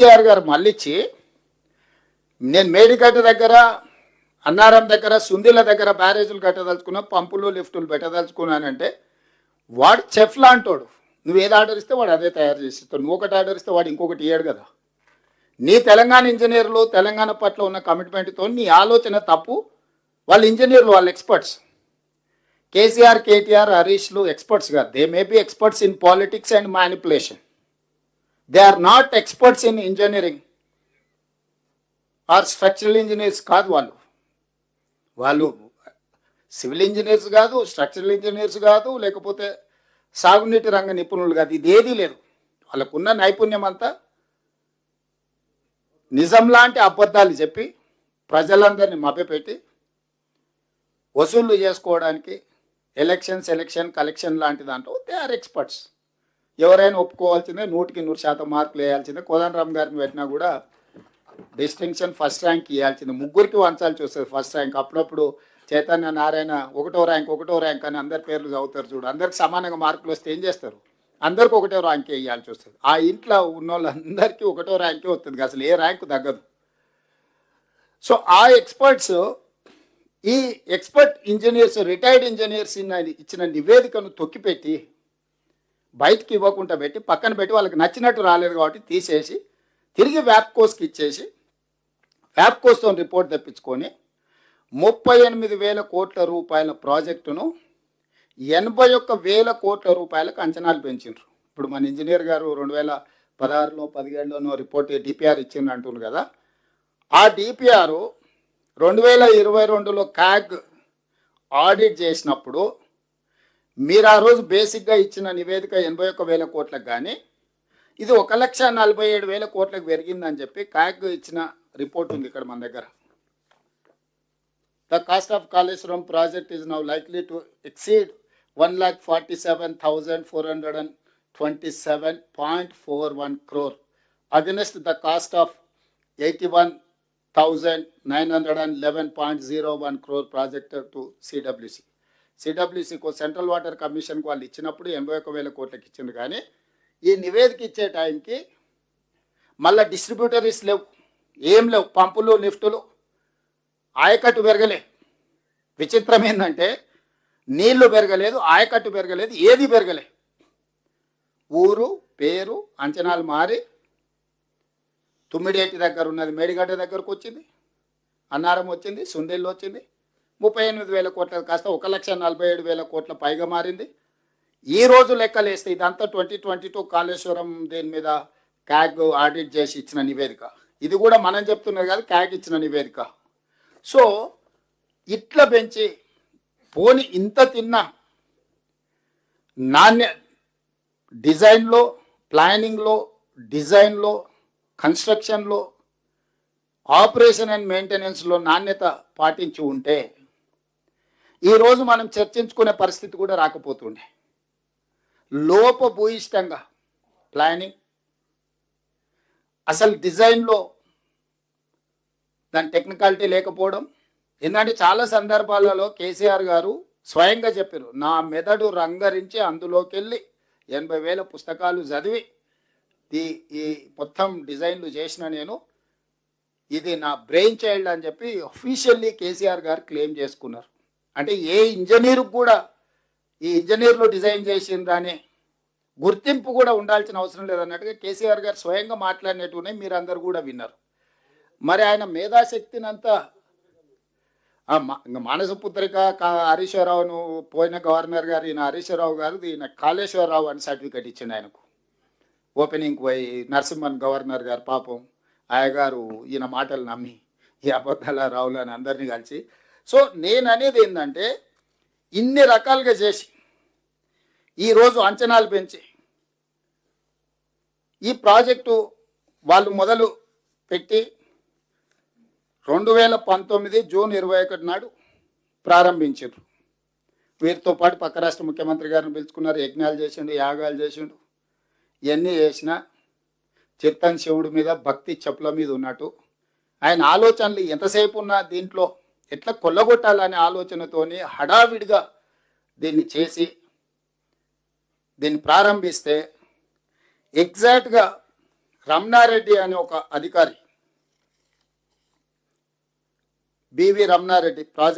కేసీఆర్ గారు మళ్ళిచ్చి నేను మేడిగడ్డ దగ్గర అన్నారం దగ్గర సుందిల దగ్గర బ్యారేజీలు కట్టదలుచుకున్నా, పంపులు లిఫ్టులు పెట్టదలుచుకున్నానంటే వాడు చెఫ్ లాంటోడు. నువ్వు ఏది ఆర్డర్ ఇస్తే వాడు అదే తయారు చేసి ఇస్తాడు. నువ్వు ఒకటి ఆర్డర్ ఇస్తే వాడు ఇంకొకటి ఇయ్యాడు కదా. నీ తెలంగాణ ఇంజనీర్లు తెలంగాణ పట్ల ఉన్న కమిట్మెంట్తో నీ ఆలోచన తప్పు. వాళ్ళు ఇంజనీర్లు, వాళ్ళు ఎక్స్పర్ట్స్. కేసీఆర్, కేటీఆర్, హరీష్లు ఎక్స్పర్ట్స్ కాదు. They may be experts in politics and manipulation. They are not experts in engineering or structural engineers కాదు. వాళ్ళు సివిల్ ఇంజనీర్స్ కాదు, స్ట్రక్చరల్ ఇంజనీర్స్ కాదు, లేకపోతే సాగునీటి రంగ నిపుణులు కాదు. ఇదేదీ లేదు. వాళ్ళకున్న నైపుణ్యం అంతా నిజం లాంటి అబద్ధాలు చెప్పి ప్రజలందరినీ మభ్యపెట్టి వసూళ్లు చేసుకోవడానికి ఎలక్షన్ కలెక్షన్ లాంటి దాంట్లో దే ఆర్ ఎక్స్పర్ట్స్. ఎవరైనా ఒప్పుకోవాల్సిందే, 100% మార్కులు వేయాల్సిందే. కోదండరామ్ గారిని పెట్టినా కూడా డిస్టింక్షన్ ఫస్ట్ ర్యాంక్ ఇవ్వాల్సిందే. ముగ్గురికి వంచాల్సి వస్తుంది ఫస్ట్ ర్యాంక్. అప్పుడప్పుడు చైతన్య నారాయణ ఒకటో ర్యాంక్ అని అందరి పేర్లు చదువుతారు చూడు. అందరికి సమానంగా మార్కులు వస్తే ఏం చేస్తారు? అందరికి ఒకటో ర్యాంకే ఇవ్వాల్సి వస్తుంది. ఆ ఇంట్లో ఉన్న వాళ్ళందరికీ ఒకటో ర్యాంకే వస్తుంది, అసలు ఏ ర్యాంకు తగ్గదు. సో ఆ ఎక్స్పర్ట్స్, ఈ ఎక్స్పర్ట్ ఇంజనీర్స్, రిటైర్డ్ ఇంజనీర్స్ ఇచ్చిన నివేదికను తొక్కిపెట్టి బయటికి ఇవ్వకుండా పెట్టి పక్కన పెట్టి వాళ్ళకి నచ్చినట్టు రాలేదు కాబట్టి తీసేసి తిరిగి వ్యాప్కోస్కి ఇచ్చేసి వ్యాప్కోస్తో రిపోర్ట్ తెప్పించుకొని 38,000 కోట్ల రూపాయల ప్రాజెక్టును 81,000 కోట్ల రూపాయలకు అంచనాలు పెంచిండ్రు. ఇప్పుడు మన ఇంజనీర్ గారు 2016లో 17లోనో రిపోర్ట్ డిపిఆర్ ఇచ్చిండ్రు అంటున్నారు కదా. ఆ డిపిఆర్ 2022లో క్యాగ్ ఆడిట్ చేసినప్పుడు మీరు ఆ రోజు బేసిక్గా ఇచ్చిన నివేదిక 81,000 కోట్లకు కానీ ఇది 1,47,000 కోట్లకు పెరిగిందని చెప్పి క్యాగ్ ఇచ్చిన రిపోర్ట్ ఉంది ఇక్కడ మన దగ్గర. The cost of Kaleshwaram project is now likely to exceed 1,47,427.41 crore against the cost of 81,911.01 crore projected to CWC. సిడబ్ల్యూసీకు సెంట్రల్ వాటర్ కమిషన్కు వాళ్ళు ఇచ్చినప్పుడు 81,000 కోట్లకి ఇచ్చింది. కానీ ఈ నివేదిక ఇచ్చే టైంకి మళ్ళీ డిస్ట్రిబ్యూటరీస్ లేవు, ఏం లేవు, పంపులు లిఫ్టులు, ఆయకట్టు పెరగలే. విచిత్రం ఏంటంటే నీళ్లు పెరగలేదు, ఆయకట్టు పెరగలేదు, ఏది పెరగలే. ఊరు పేరు అంచనాలు మారి తుమ్మిడేటి దగ్గర ఉన్నది మేడిగడ్డ దగ్గరకు వచ్చింది, అన్నారం వచ్చింది, సుందేళ్ళు వచ్చింది. 38,000 కోట్ల కాస్త 1,47,000 కోట్ల పైగా మారింది. ఈ రోజు లెక్కలేస్తే ఇదంతా 2022 కాళేశ్వరం దేని మీద క్యాగ్ ఆడిట్ చేసి ఇచ్చిన నివేదిక. ఇది కూడా మనం చెప్తున్నది కాదు, క్యాగ్ ఇచ్చిన నివేదిక. సో ఇట్లా పెంచి పోని ఇంత తిన్న నాణ్య డిజైన్లో, ప్లానింగ్లో, డిజైన్లో, కన్స్ట్రక్షన్లో, ఆపరేషన్ అండ్ మెయింటెనెన్స్లో నాణ్యత పాటించి ఉంటే ఈరోజు మనం చర్చించుకునే పరిస్థితి కూడా రాకపోతుండే. లోపభూయిష్టంగా ప్లానింగ్, అసలు డిజైన్లో దాని టెక్నికాలిటీ లేకపోవడం. ఎందుకంటే చాలా సందర్భాలలో కేసీఆర్ గారు స్వయంగా చెప్పారు, నా మెదడు రంగరించి అందులోకి వెళ్ళి 80,000 పుస్తకాలు చదివి ఈ మొత్తం డిజైన్లు చేసిన నేను, ఇది నా బ్రెయిన్ చైల్డ్ అని చెప్పి అఫీషియల్లీ కేసీఆర్ గారు క్లెయిమ్ చేసుకున్నారు. అంటే ఏ ఇంజనీర్కి కూడా ఈ ఇంజనీర్లు డిజైన్ చేసిండ్రనే గుర్తింపు కూడా ఉండాల్సిన అవసరం లేదన్నట్టుగా కేసీఆర్ గారు స్వయంగా మాట్లాడినట్టునే మీరు అందరు కూడా విన్నారు. మరి ఆయన మేధాశక్తినంతా మానస పుత్రిక హరీశ్వరరావును పోయిన గవర్నర్ గారు, ఈయన హరీశ్వరరావు గారు, ఈయన కాళేశ్వరరావు అని సర్టిఫికేట్ ఇచ్చిండు ఆయనకు. ఓపెనింగ్కి పోయి నరసింహన్ గవర్నర్ గారు పాపం ఆయగారు ఈయన మాటలు నమ్మి ఈ అబద్ధాల రావులు అని అందరినీ కలిసి. సో నేను అనేది ఏంటంటే ఇన్ని రకాలుగా చేసి ఈరోజు అంచనాలు పెంచి ఈ ప్రాజెక్టు వాళ్ళు మొదలు పెట్టి 2019 జూన్ 21 నాడు ప్రారంభించారు. వీరితో పాటు పక్క రాష్ట్ర ముఖ్యమంత్రి గారిని పిలుచుకున్నారు, యజ్ఞాలు చేసిండు, యాగాలు చేసిండు. ఇవన్నీ చేసిన చిత్తన్ శివుడి మీద భక్తి చెప్పుల మీద ఉన్నట్టు ఆయన ఆలోచనలు ఎంతసేపు ఉన్నా దీంట్లో ఎట్లా కొల్లగొట్టాలనే ఆలోచనతోని హడావిడిగా దీన్ని చేసి దీన్ని ప్రారంభిస్తే ఎగ్జాక్ట్గా రమణారెడ్డి అనే ఒక అధికారి, బివి రమణారెడ్డి ప్రాజెక్ట్